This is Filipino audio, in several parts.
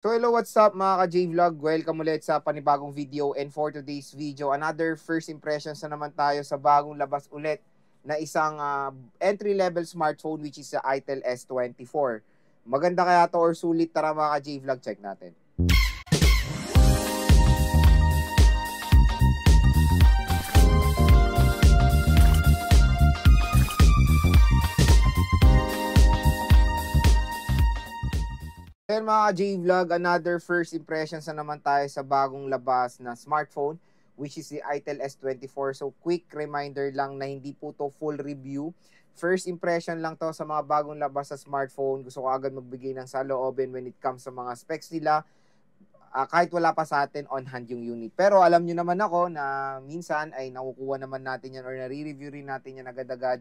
So hello, what's up mga ka-J-Vlog? Welcome ulit sa panibagong video, and for today's video, another first impressions na naman tayo sa bagong labas ulit na isang entry-level smartphone, which is sa Itel S24. Maganda kaya to or sulit? Tara mga ka-J-Vlog, check natin. Then mga J-Vlog, another first impressions na naman tayo sa bagong labas na smartphone, which is the Itel S24. So quick reminder lang na hindi po to full review. First impression lang to sa mga bagong labas sa smartphone. Gusto ko agad magbigay ng saloobin when it comes sa mga specs nila. Kahit wala pa sa atin on hand yung unit. Pero alam nyo naman ako na minsan ay nakukuha naman natin yan or nare-review rin natin yan agad-agad.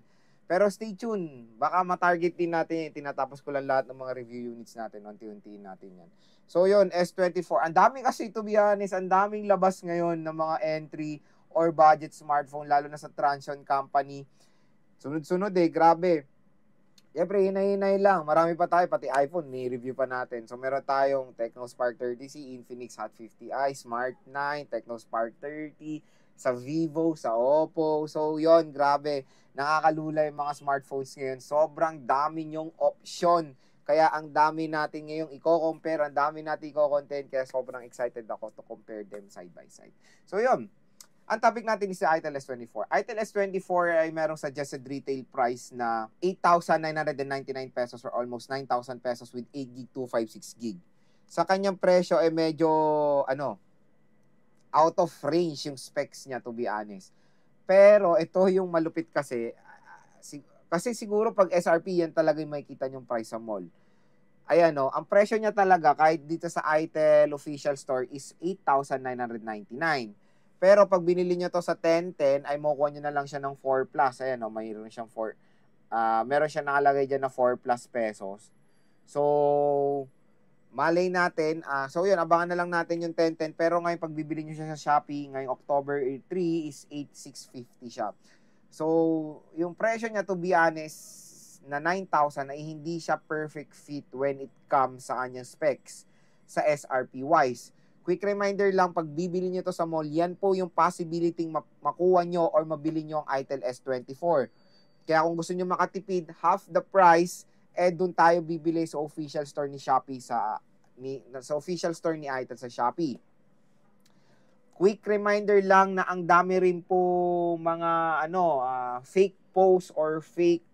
Pero stay tuned. Baka ma-target din natin. Tinatapos ko lang lahat ng mga review units natin. Unti-untiin natin yan. So yun, S24. Ang dami kasi, to be honest, ang daming labas ngayon ng mga entry or budget smartphone, lalo na sa Transsion Company. Sunod-sunod grabe. Siyempre, hinay-hinay lang. Marami pa tayo, pati iPhone, may review pa natin. So meron tayong Tecno Spark 30C, Infinix Hot 50i, Smart 9, Tecno Spark 30, sa Vivo, sa Oppo. So yon, grabe. Nakakalula yung mga smartphones ngayon. Sobrang dami nyong option. Kaya ang dami natin ngayong i-compare, ang dami natin i-content, kaya sobrang excited ako to compare them side by side. So yon, ang topic natin is si Itel S24. Itel S24 ay merong suggested retail price na 8,999 pesos or almost 9,000 pesos with 8GB, 256GB. Sa kanyang presyo ay medyo out of range yung specs niya, to be honest. Pero ito yung malupit kasi siguro pag SRP yan talaga yung makikita yung price sa mall. Ayan ang presyo niya talaga kahit dito sa Itel official store is 8,999. Pero pag binili niyo to sa 1010 ay makukuha niyo na lang siya ng 4 plus. Ayan mayroon siyang 4 meron siya nakalagay diyan na 4 plus pesos. So malay natin, so yun, abangan na lang natin yung 1010. Pero ngayon, pag bibili nyo siya sa Shopee, ngayong October 3 is 8,650 siya. So, yung presyo niya, to be honest, na 9,000 ay hindi siya perfect fit when it comes sa kanyang specs sa SRP wise. Quick reminder lang, pag bibili nyo to sa mall, yan po yung possibility makuha nyo or mabili nyo ang Itel S24. Kaya kung gusto nyo makatipid, half the price, doon tayo bibili sa official store ni Shopee sa official store ni Itel sa Shopee. Quick reminder lang na ang dami rin po mga fake posts or fake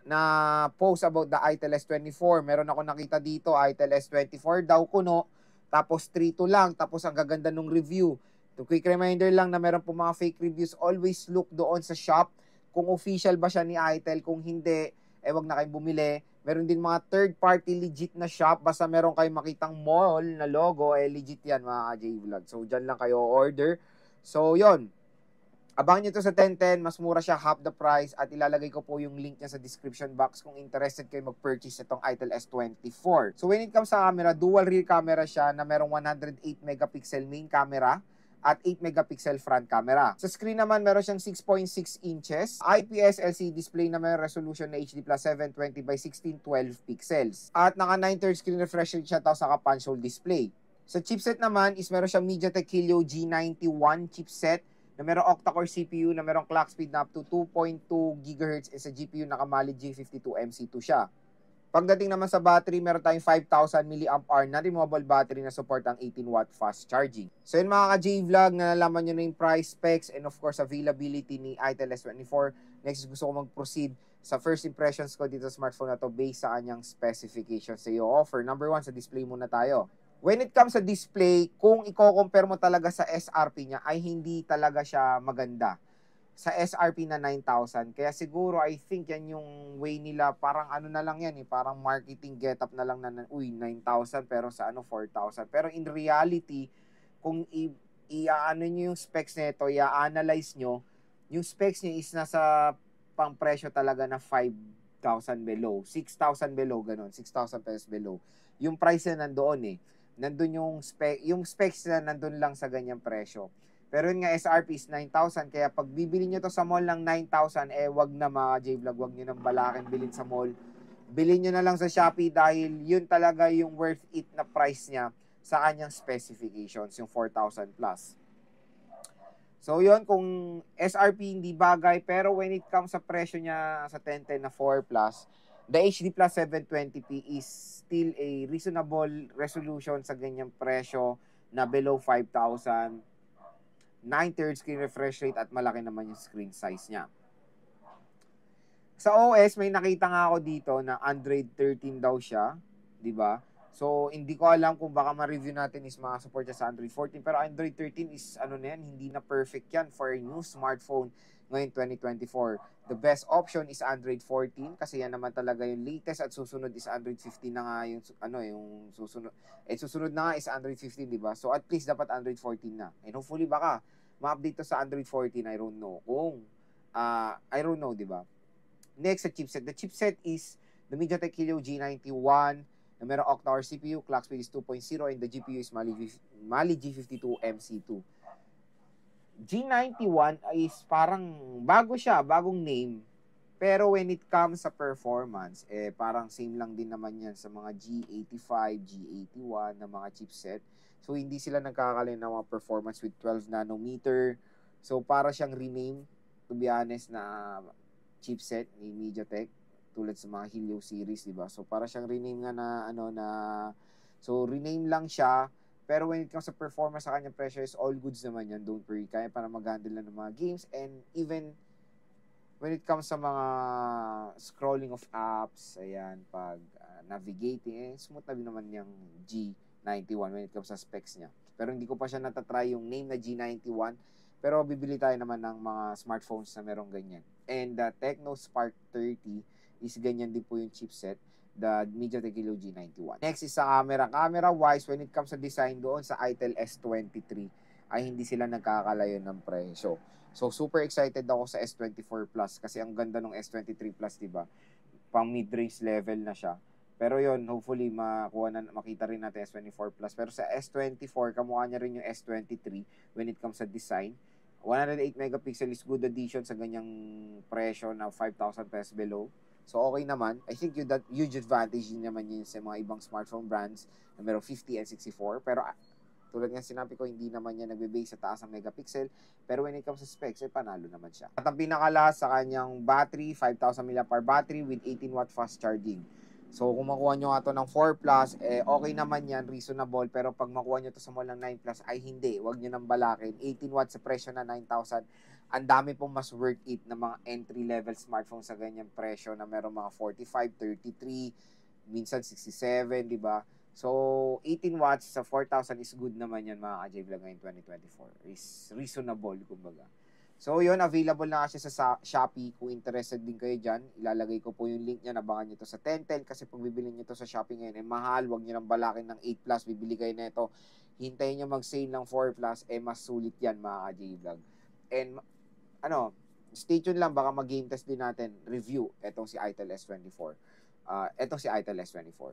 na post about the Itel S24. Meron ako nakita dito, Itel S24 daw kuno, tapos 3.2 lang, tapos ang gaganda nung review. To quick reminder lang na meron po mga fake reviews. Always look doon sa shop kung official ba siya ni Itel. Kung hindi, wag na kayong bumili. Meron din mga third-party legit na shop. Basta meron kayong makitang mall na logo, legit yan mga J-Vlog. So, dyan lang kayo order. So, yon. Abangan nyo to sa 1010. Mas mura siya, half the price. At ilalagay ko po yung link niya sa description box kung interested kayo mag-purchase itong Itel S24. So, when it comes sa camera, dual rear camera siya na merong 108 megapixel main camera at 8 megapixel front camera. Sa screen naman, meron siyang 6.6 inches. IPS LCD display na may resolution na HD plus 720 by 1612 pixels. At naka 9/3 screen refresh rate siya tapos naka punch hole display. Sa chipset naman is meron siyang MediaTek Helio G91 chipset na merong octa-core CPU na merong clock speed na up to 2.2 GHz and sa GPU nakamali G52MC2 siya. Pagdating naman sa battery, meron tayong 5,000 mAh na removable battery na support ang 18-watt fast charging. So yun mga ka-J-Vlog, nalalaman nyo na yung price, specs, and of course availability ni Itel S24. Next, gusto ko mag-proceed sa first impressions ko dito sa smartphone na to based sa kanyang specifications sa iyo offer. Number 1, sa display muna tayo. When it comes sa display, kung i-compare mo talaga sa SRP niya, ay hindi talaga siya maganda sa SRP na 9,000. Kaya siguro I think yan yung way nila, parang na lang yan parang marketing getup na lang na 9,000 pero sa 4,000. Pero in reality, kung nyo yung specs nito, i-analyze nyo, yung specs niya is nasa pang presyo talaga na 5,000 below, 6,000 below, ganun, 6,000 pesos below. Yung price na nandoon nandun yung specs na nandun lang sa ganyang presyo. Pero yun nga, SRP is 9,000. Kaya pag bibili nyo to sa mall ng 9,000, wag na mga J-Vlog, wag nyo nang balakin bilhin sa mall. bilhin nyo na lang sa Shopee dahil yun talaga yung worth it na price niya sa kanyang specifications, yung 4,000 plus. So yun, kung SRP hindi bagay, pero when it comes sa presyo niya sa 1010 na 4 plus, the HD Plus 720p is still a reasonable resolution sa ganyang presyo na below 5,000, 9/3 screen refresh rate at malaki naman yung screen size niya. Sa OS, may nakita nga ako dito na Android 13 daw siya, di ba? So, hindi ko alam kung baka ma-review natin is makasupport siya sa Android 14. Pero Android 13 is, ano na yan, hindi na perfect yan for a new smartphone ngayon 2024. The best option is Android 14 kasi yan naman talaga yung latest at susunod is Android 15 na nga yung, yung susunod. Susunod na nga is Android 15, di ba? So, at least dapat Android 14 na. And hopefully baka ma-update to sa Android 14, I don't know. I don't know, di ba? Next, sa chipset. The chipset is the MediaTek Helio G91 na merong octa-core CPU, clock speed is 2.0, and the GPU is Mali G52 MC2. G91 is parang bago siya, bagong name. Pero when it comes sa performance, parang same lang din naman yan sa mga G85, G81 na mga chipset. So, hindi sila nagkakalain ng mga performance with 12 nanometer. So, para siyang rename, to be honest, na chipset ni MediaTek tulad sa mga Helio series, di ba? So para siyang rename nga so rename lang siya, pero when it comes sa performance sa kanya pressure is all goods naman yan, don't worry. Kaya para mag-handle na ng mga games, and even when it comes sa mga scrolling of apps, ayan, pag navigating, smooth na din naman yung G91 when it comes sa specs niya. Pero hindi ko pa siya natatry yung name na G91, pero bibili tayo naman ng mga smartphones na merong ganyan. And the Tecno Spark 30 is ganyan din po yung chipset, the MediaTek Helio G91. Next is sa camera. Camera-wise, when it comes sa design doon sa Itel S23, ay hindi sila nagkakalayo ng presyo. So, super excited ako sa S24 Plus kasi ang ganda ng S23 Plus, diba? Pang mid-range level na siya. Pero yon, hopefully makita rin natin S24 Plus. Pero sa S24, kamukha niya rin yung S23 when it comes sa design. 108 megapixel is good addition sa ganyang presyo na 5,000 pesos below. So, okay naman. I think that huge advantage din naman yun sa mga ibang smartphone brands na meron 50 and 64. Pero tulad nga sinabi ko, hindi naman yan nagbe-base sa taas ng megapixel. Pero when it comes to specs, panalo naman siya. At ang pinakalas sa kanyang battery, 5,000 mAh battery with 18 watt fast charging. So, kung makuha nyo nga ito ng 4 Plus, okay naman yan, reasonable. Pero pag makuha nyo ito sa mall ng 9 Plus, ay hindi. Huwag nyo nang balakin. 18 watts sa presyo na 9,000. Ang dami pong mas worth it na mga entry-level smartphone sa ganyang presyo na meron mga 45, 33, minsan 67, di ba? So, 18 watts sa 4,000 is good naman yan mga ka-J-Vlog ngayon 2024. Is reasonable, kumbaga. So, yun, available na siya sa Shopee. Kung interested din kayo dyan, ilalagay ko po yung link niya. Nabangan nyo to sa 1010 kasi pag bibili nyo to sa Shopee ngayon, mahal. Huwag nyo nang balakin ng 8 Plus. Bibili kayo na ito. Hintayin nyo mag-sale ng 4 Plus. Mas sulit yan, mga ka-J-Vlog. And, stay tuned lang. Baka mag-game test din natin. Review. Etong si Itel S24. Etong si Itel S24.